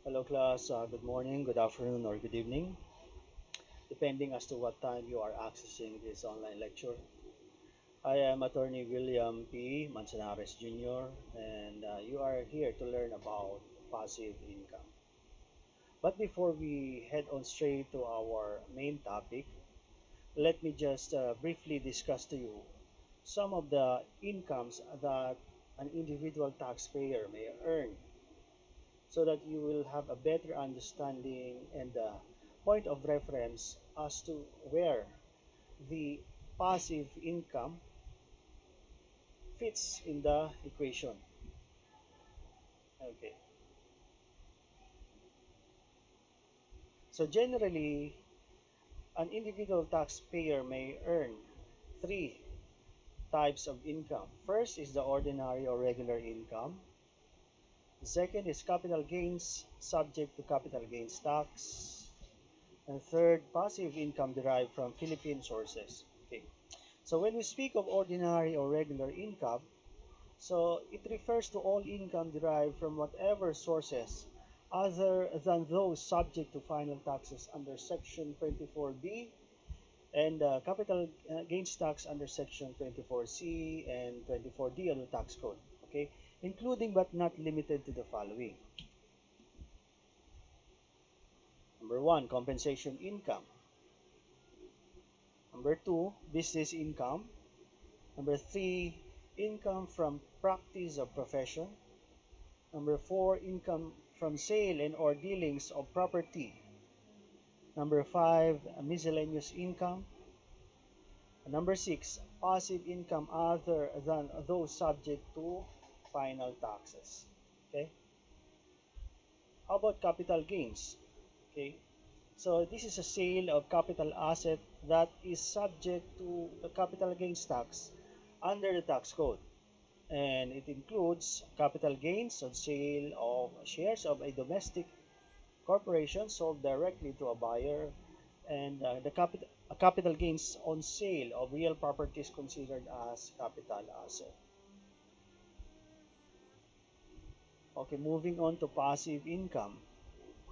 Hello class, good morning, good afternoon, or good evening, depending as to what time you are accessing this online lecture. I am Attorney William P. Manzanares Jr. and you are here to learn about passive income. But before we head on straight to our main topic, let me just briefly discuss to you some of the incomes that an individual taxpayer may earn so that you will have a better understanding and point of reference as to where the passive income fits in the equation. Okay. So generally, an individual taxpayer may earn three types of income. First is the ordinary or regular income. The second is capital gains subject to capital gains tax. And third, passive income derived from Philippine sources. Okay. So when we speak of ordinary or regular income, so it refers to all income derived from whatever sources other than those subject to final taxes under Section 24B and capital gains tax under Section 24C and 24D of the tax code. Okay, including but not limited to the following. Number one, compensation income. Number two, business income. Number three, income from practice of profession. Number four, income from sale and or dealings of property. Number five, miscellaneous income. And number six, passive income other than those subject to final taxes. Okay. How about capital gains? Okay. So this is a sale of capital asset that is subject to the capital gains tax under the tax code. And it includes capital gains on sale of shares of a domestic corporation sold directly to a buyer, and capital gains on sale of real properties considered as capital asset. Okay, moving on to passive income.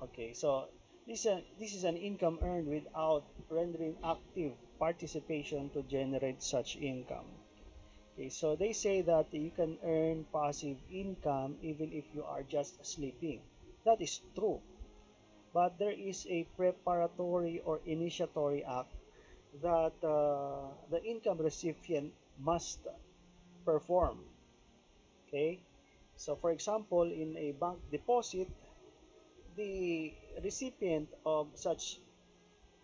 Okay, so this is an income earned without rendering active participation to generate such income. Okay, so they say that you can earn passive income even if you are just sleeping. That is true. But there is a preparatory or initiatory act that the income recipient must perform. Okay, so for example, in a bank deposit, the recipient of such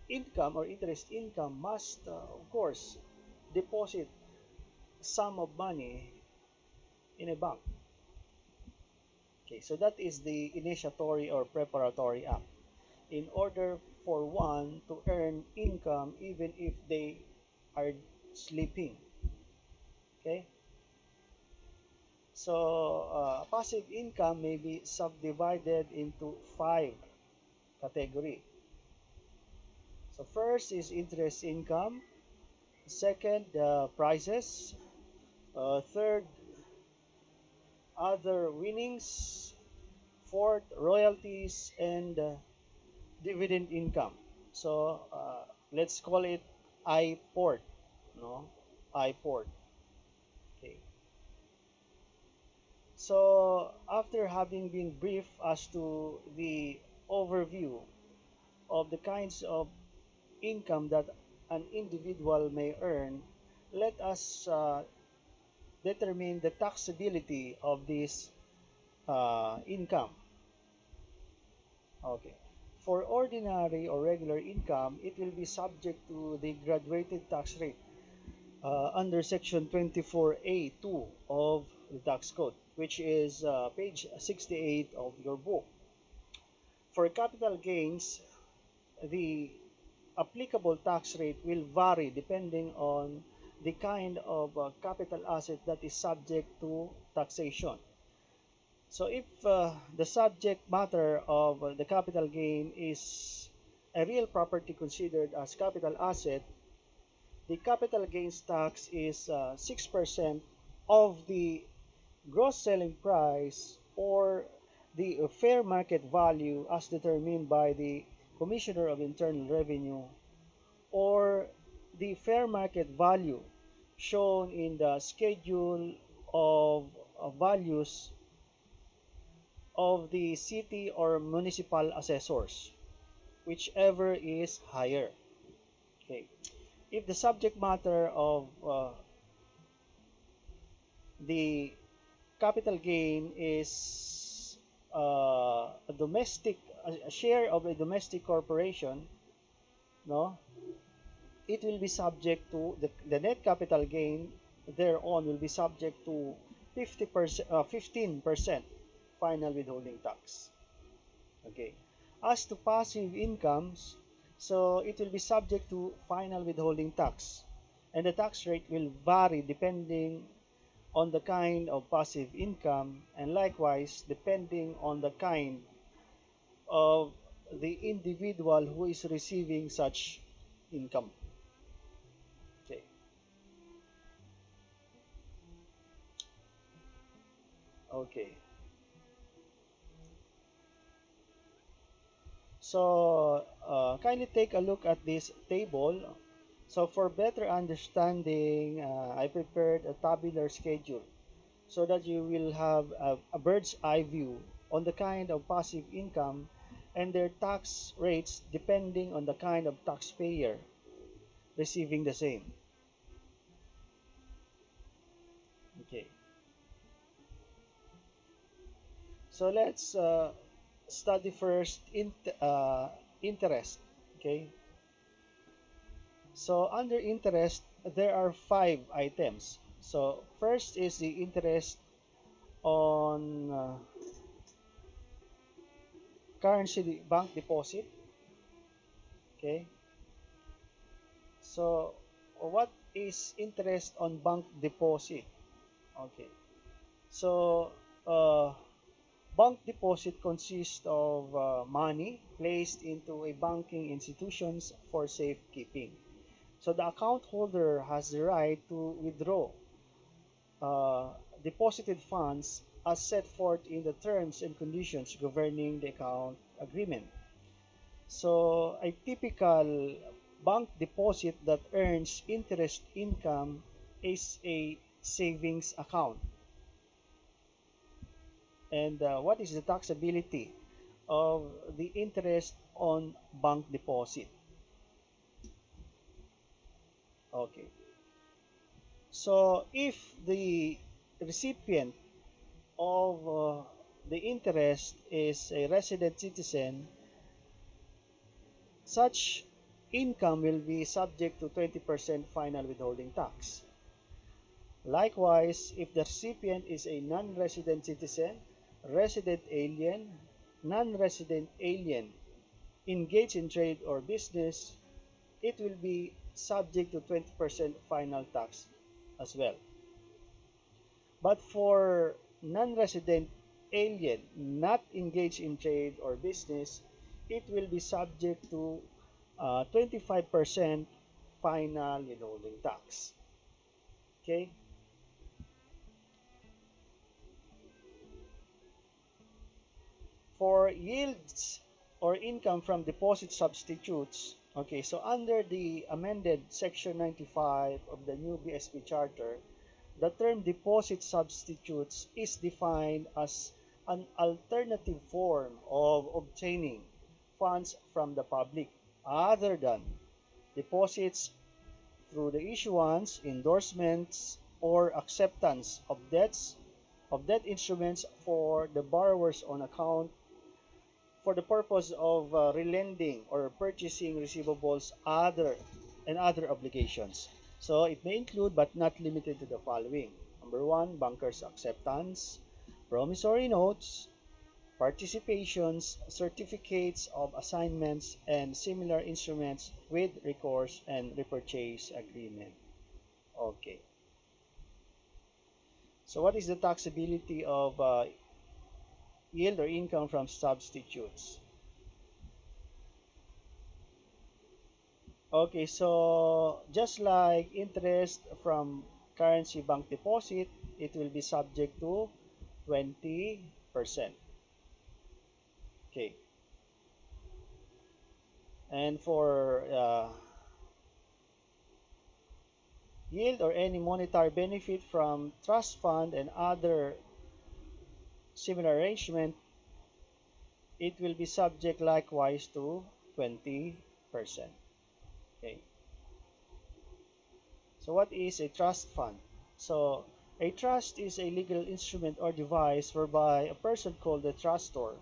income or interest income must, of course, deposit sum of money in a bank. Okay, so that is the initiatory or preparatory act in order for one to earn income even if they are sleeping. Okay, so passive income may be subdivided into five categories. So first is interest income, second prices, third other winnings, fourth royalties, and dividend income. So let's call it I port, no, I port. Okay. So after having been briefed as to the overview of the kinds of income that an individual may earn, let us determine the taxability of this income. Okay. For ordinary or regular income, it will be subject to the graduated tax rate under Section 24A2 of the tax code, which is page 68 of your book. For capital gains, the applicable tax rate will vary depending on the kind of capital asset that is subject to taxation. So if the subject matter of the capital gain is a real property considered as capital asset, the capital gains tax is 6% of the gross selling price or the fair market value as determined by the Commissioner of Internal Revenue, or the fair market value shown in the schedule of values of the city or municipal assessors, whichever is higher. Okay. If the subject matter of the capital gain is a share of a domestic corporation, no, it will be subject to the net capital gain thereon will be subject to 15% final withholding tax. Okay. As to passive incomes, so it will be subject to final withholding tax, and the tax rate will vary depending on the kind of passive income, and likewise depending on the kind of the individual who is receiving such income. Okay. Okay. So kindly take a look at this table. So for better understanding, I prepared a tabular schedule so that you will have a bird's eye view on the kind of passive income and their tax rates depending on the kind of taxpayer receiving the same. Okay. So let's study first interest. Okay. So under interest, there are 5 items. So first is the interest on currency bank deposit. Okay. So what is interest on bank deposit? Okay. So bank deposit consists of money placed into a banking institutions for safekeeping. So the account holder has the right to withdraw uh, deposited funds as set forth in the terms and conditions governing the account agreement. So a typical bank deposit that earns interest income is a savings account. And what is the taxability of the interest on bank deposit? Okay. So if the recipient of the interest is a resident citizen, such income will be subject to 20% final withholding tax. Likewise, if the recipient is a non-resident citizen, resident alien, non-resident alien, engaged in trade or business, it will be subject to 20% final tax as well. But for non-resident alien not engaged in trade or business, it will be subject to 25% final withholding tax. Okay? For yields or income from deposit substitutes, okay, so under the amended Section 95 of the new BSP Charter, the term deposit substitutes is defined as an alternative form of obtaining funds from the public other than deposits through the issuance, endorsements, or acceptance of debt instruments for the borrower's own account for the purpose of relending or purchasing receivables other obligations. So it may include but not limited to the following. Number one, banker's acceptance, promissory notes, participations, certificates of assignments, and similar instruments with recourse and repurchase agreement. Okay. So what is the taxability of yield or income from substitutes? Okay, so just like interest from currency bank deposit, it will be subject to 20%. Okay. And for yield or any monetary benefit from trust fund and other similar arrangement, it will be subject likewise to 20%. Okay. So what is a trust fund? So a trust is a legal instrument or device whereby a person called the trustor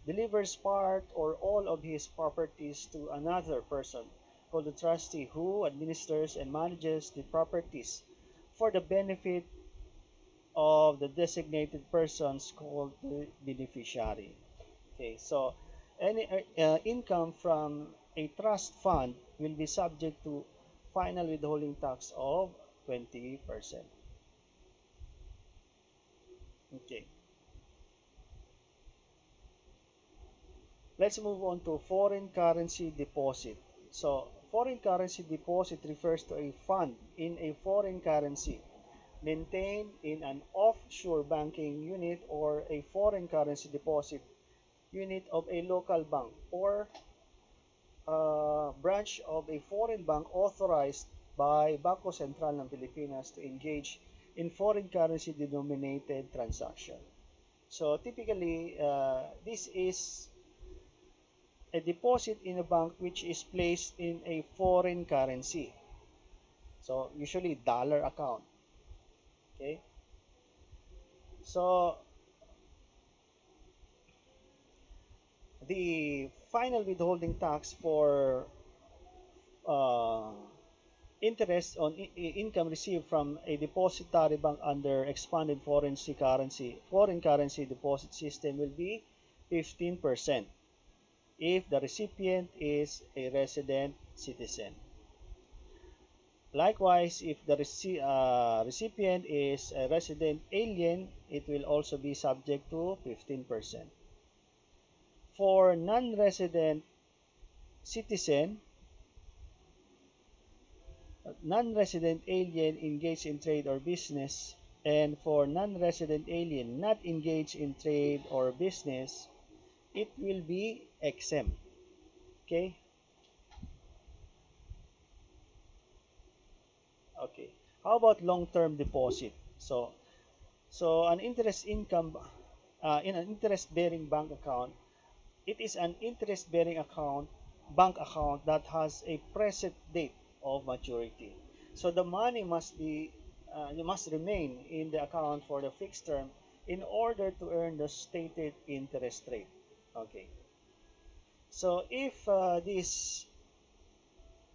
delivers part or all of his properties to another person called the trustee who administers and manages the properties for the benefit of the designated persons called the beneficiary. Okay, so any income from a trust fund will be subject to final withholding tax of 20%. Okay, let's move on to foreign currency deposit. So, foreign currency deposit refers to a fund in a foreign currency maintained in an offshore banking unit or a foreign currency deposit unit of a local bank or branch of a foreign bank authorized by Bangko Sentral ng Pilipinas to engage in foreign currency denominated transaction. So typically, this is a deposit in a bank which is placed in a foreign currency. So usually dollar account. Okay. So the final withholding tax for uh, interest on income received from a depository bank under expanded foreign currency deposit system will be 15% if the recipient is a resident citizen. Likewise, if the recipient is a resident alien, it will also be subject to 15%. For non-resident citizen, non-resident alien engaged in trade or business, and for non-resident alien not engaged in trade or business, it will be exempt. Okay? Okay. How about long-term deposit? So an interest income in an interest-bearing bank account, it is an interest-bearing bank account that has a present date of maturity. So the money must remain in the account for the fixed term in order to earn the stated interest rate. Okay. So if this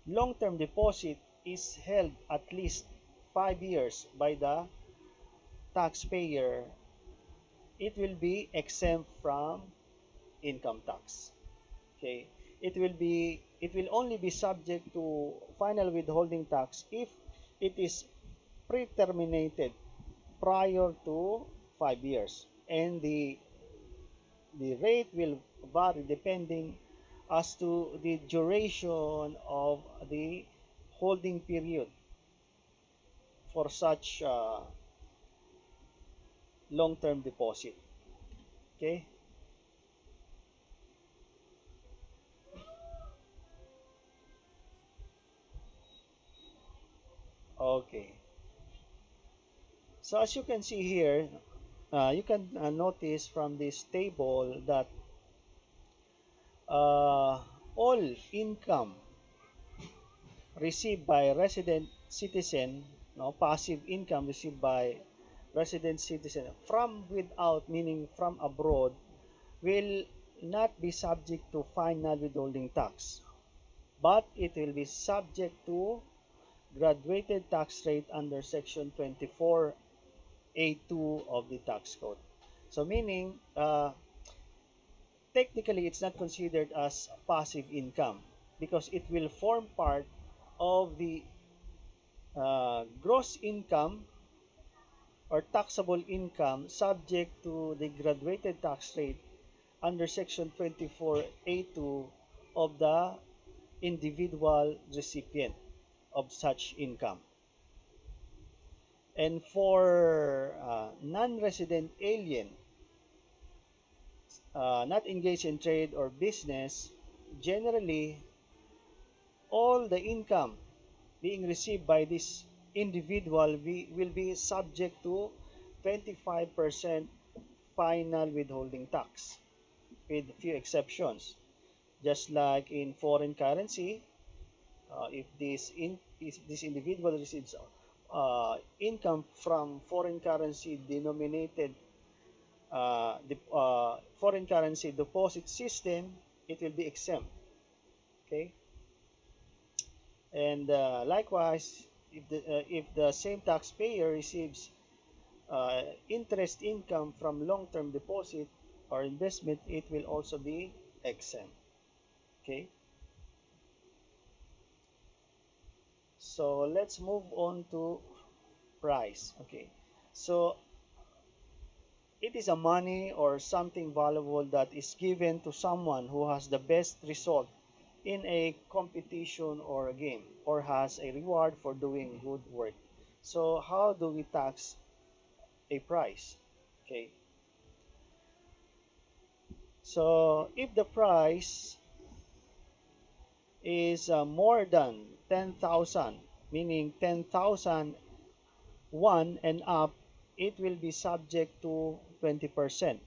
long-term deposit is held at least 5 years by the taxpayer, it will be exempt from income tax. Okay, it will only be subject to final withholding tax if it is pre-terminated prior to 5 years, and the rate will vary depending as to the duration of the holding period for such long-term deposit. Okay. Okay. So as you can see here, you can notice from this table that all income received by resident citizen, no, passive income received by resident citizen from without, meaning from abroad, will not be subject to final withholding tax, but it will be subject to graduated tax rate under section 24A2 of the tax code. So meaning, technically it's not considered as passive income because it will form part of the gross income or taxable income subject to the graduated tax rate under section 24A2 of the individual recipient of such income. And for non-resident alien, not engaged in trade or business, generally all the income being received by this individual will be subject to 25% final withholding tax, with few exceptions. Just like in foreign currency, if this individual receives income from foreign currency denominated the foreign currency deposit system, it will be exempt. Okay, and likewise, if the same taxpayer receives interest income from long-term deposit or investment, it will also be exempt. Okay, so let's move on to price. Okay, so it is a money or something valuable that is given to someone who has the best result in a competition or a game, or has a reward for doing good work. So how do we tax a price? Okay, so if the price is more than 10,000, meaning 10,000 one and up, it will be subject to 20%.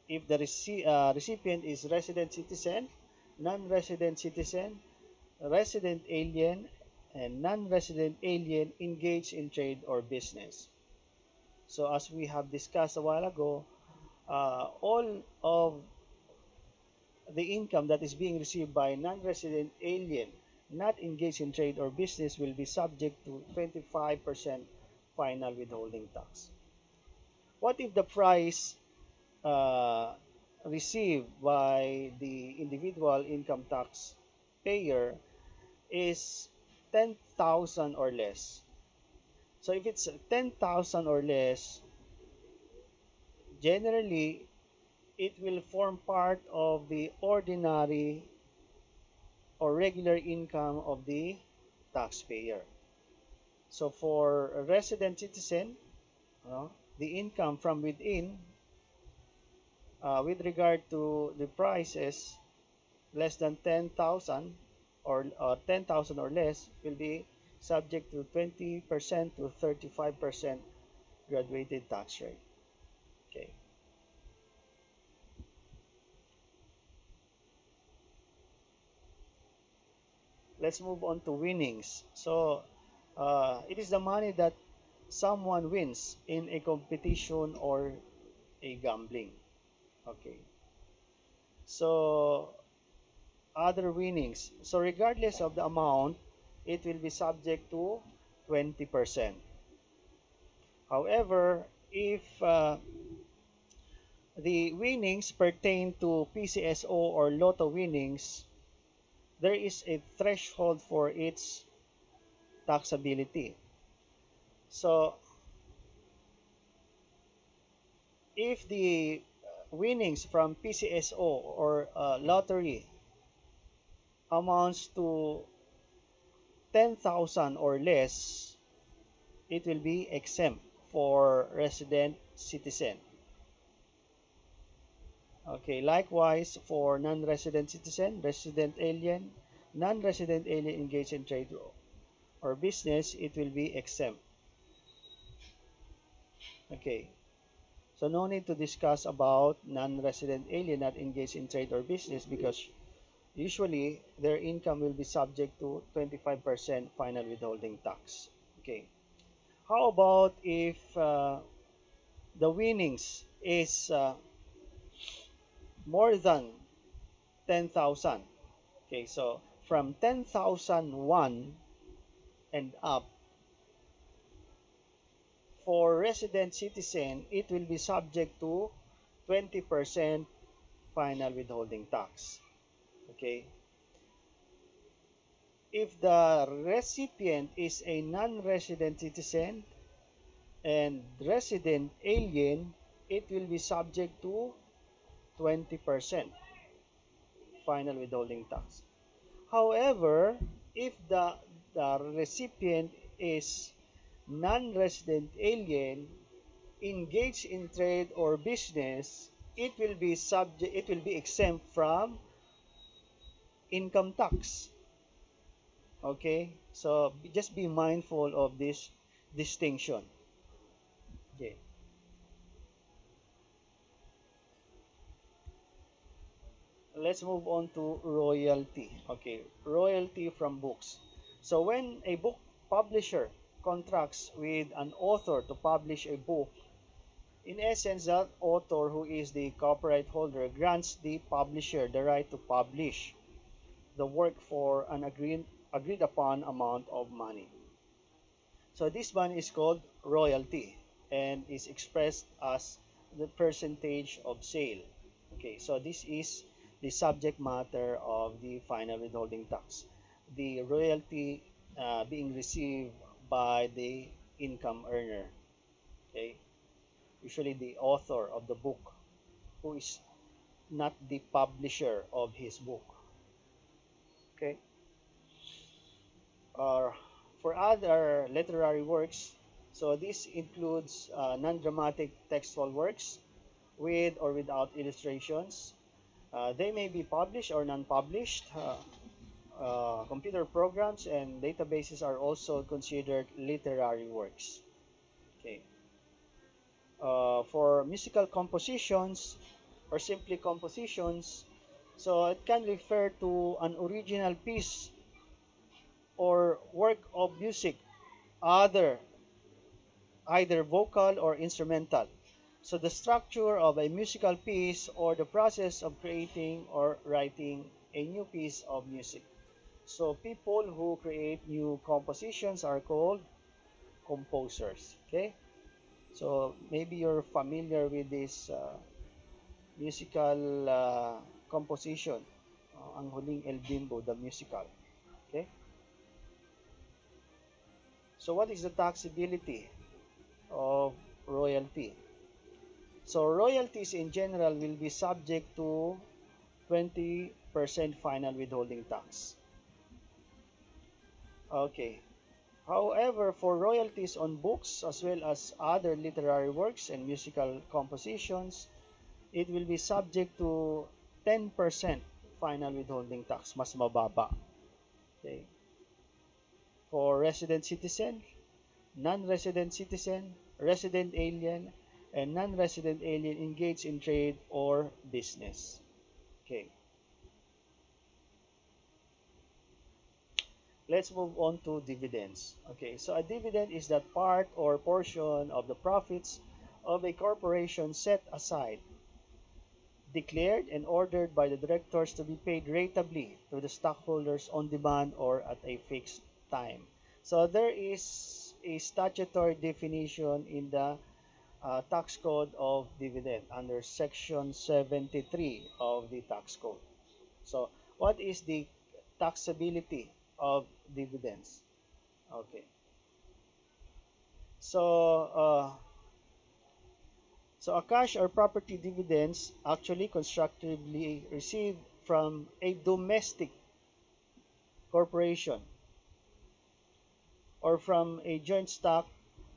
If the recipient is resident citizen, non-resident citizen, resident alien, and non-resident alien engaged in trade or business. So as we have discussed a while ago, all of the income that is being received by non-resident alien not engaged in trade or business will be subject to 25% final withholding tax. What if the price uh, received by the individual income tax payer is 10,000 or less? So if it's 10,000 or less, generally it will form part of the ordinary or regular income of the taxpayer. So for a resident citizen, the income from within, with regard to the prices less than 10,000 or 10,000 or less, will be subject to 20% to 35% graduated tax rate. Okay. Let's move on to winnings. So it is the money that someone wins in a competition or a gambling. Okay. So other winnings. So regardless of the amount, it will be subject to 20%. However, if the winnings pertain to PCSO or lotto winnings, there is a threshold for its taxability. So if the winnings from PCSO or lottery amounts to 10,000 or less, it will be exempt for resident citizen. Okay, likewise for non-resident citizen, resident alien, non-resident alien engaged in trade or business, it will be exempt. Okay, so no need to discuss about non-resident alien not engaged in trade or business, because usually their income will be subject to 25% final withholding tax. Okay, how about if the winnings is more than 10,000? Okay, so from 10,001 and up, for resident citizen, it will be subject to 20% final withholding tax. Okay. If the recipient is a non-resident citizen and resident alien, it will be subject to 20% final withholding tax. However, if the recipient is non-resident alien, engaged in trade or business, it will be exempt from income tax. Okay, so just be mindful of this distinction. Okay, let's move on to royalty. Okay, royalty from books. So when a book publisher contracts with an author to publish a book, in essence, that author, who is the copyright holder, grants the publisher the right to publish the work for an agreed upon amount of money. So this one is called royalty and is expressed as the percentage of sale. Okay, so this is the subject matter of the final withholding tax. The royalty being received by the income earner. Okay, usually the author of the book, who is not the publisher of his book. Okay, or for other literary works, so this includes non-dramatic textual works with or without illustrations. They may be published or non-published. Computer programs and databases are also considered literary works. Okay. For musical compositions or simply compositions, so it can refer to an original piece or work of music, other either vocal or instrumental. So the structure of a musical piece or the process of creating or writing a new piece of music. So people who create new compositions are called composers. Okay? So maybe you're familiar with this musical composition, Ang Huling El Bimbo, the musical. Okay? So what is the taxability of royalty? So royalties in general will be subject to 20% final withholding tax. Okay. However, for royalties on books as well as other literary works and musical compositions, it will be subject to 10% final withholding tax, mas mababa. Okay. For resident citizen, non-resident citizen, resident alien, and non-resident alien engaged in trade or business. Okay. Let's move on to dividends. Okay, so a dividend is that part or portion of the profits of a corporation set aside, declared and ordered by the directors to be paid ratably to the stockholders on demand or at a fixed time. So there is a statutory definition in the tax code of dividend under section 73 of the tax code. So what is the taxability of dividends? Okay. So, so a cash or property dividends actually constructively received from a domestic corporation or from a joint stock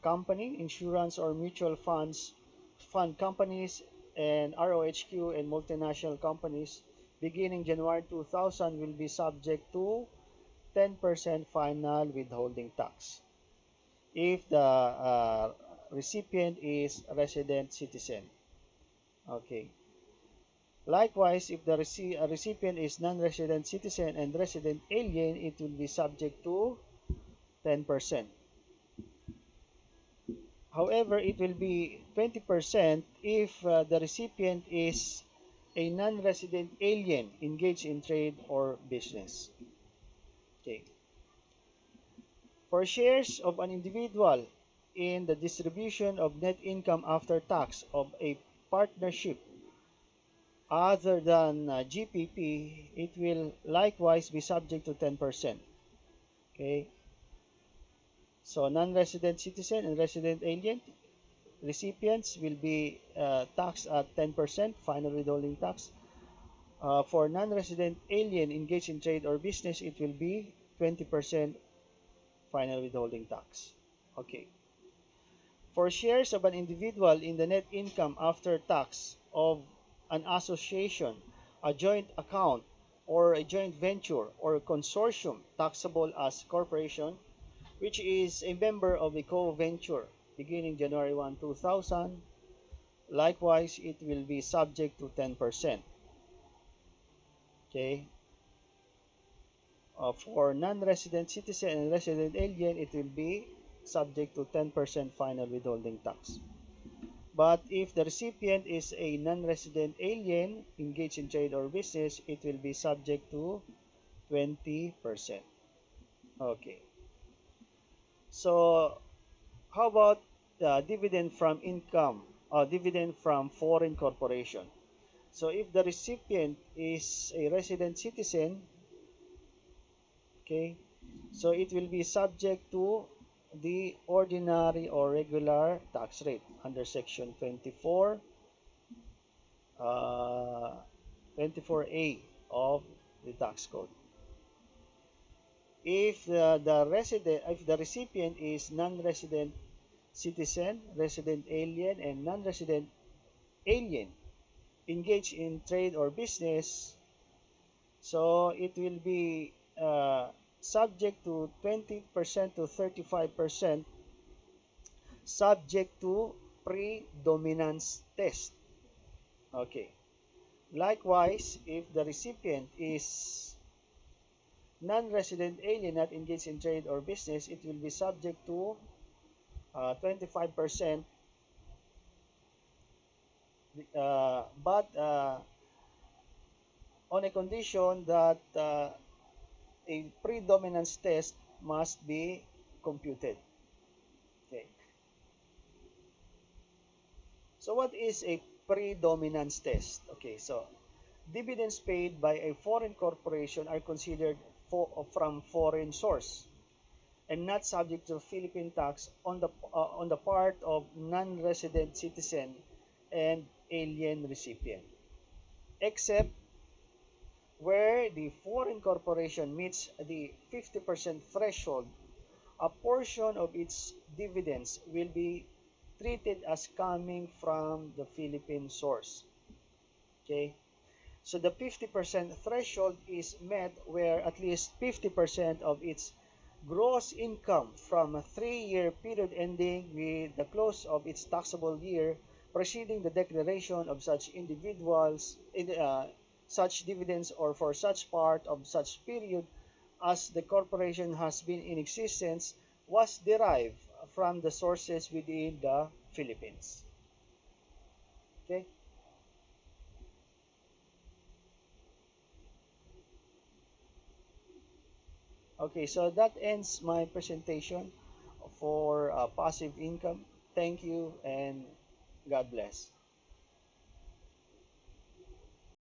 company, insurance or mutual fund companies, and ROHQ and multinational companies beginning January 2000 will be subject to 10% final withholding tax if the recipient is a resident citizen. Okay. Likewise, if the recipient is non-resident citizen and resident alien, it will be subject to 10%. However, it will be 20% if the recipient is a non-resident alien engaged in trade or business. Okay. For shares of an individual in the distribution of net income after tax of a partnership other than GPP, it will likewise be subject to 10%. Okay. So non-resident citizen and resident alien recipients will be taxed at 10% final withholding tax. For non-resident alien engaged in trade or business, it will be 20% final withholding tax. Okay. For shares of an individual in the net income after tax of an association, a joint account, or a joint venture or consortium taxable as corporation, which is a member of a co-venture beginning January 1, 2000, likewise, it will be subject to 10%. Okay? For non-resident citizen and resident alien, it will be subject to 10% final withholding tax. But if the recipient is a non-resident alien engaged in trade or business, it will be subject to 20%. Okay. So, how about dividend from income, dividend from foreign corporation? So, if the recipient is a resident citizen, okay, so it will be subject to the ordinary or regular tax rate under section 24, 24A of the tax code. If the recipient is non-resident citizen, resident alien, and non-resident alien engaged in trade or business, so it will be subject to 20% to 35%, subject to predominance test. Okay. Likewise, if the recipient is non-resident alien not engaged in trade or business, it will be subject to 25%, but on a condition that a predominance test must be computed. Okay. So what is a predominance test? Okay, so dividends paid by a foreign corporation are considered from foreign source and not subject to Philippine tax on the part of non-resident citizen and alien recipient, except where the foreign corporation meets the 50% threshold. A portion of its dividends will be treated as coming from the Philippine source. Okay? So the 50% threshold is met where at least 50% of its gross income from a 3-year period ending with the close of its taxable year preceding the declaration of such individuals such dividends or for such part of such period as the corporation has been in existence was derived from the sources within the Philippines. Okay? Okay, so that ends my presentation for passive income. Thank you and God bless.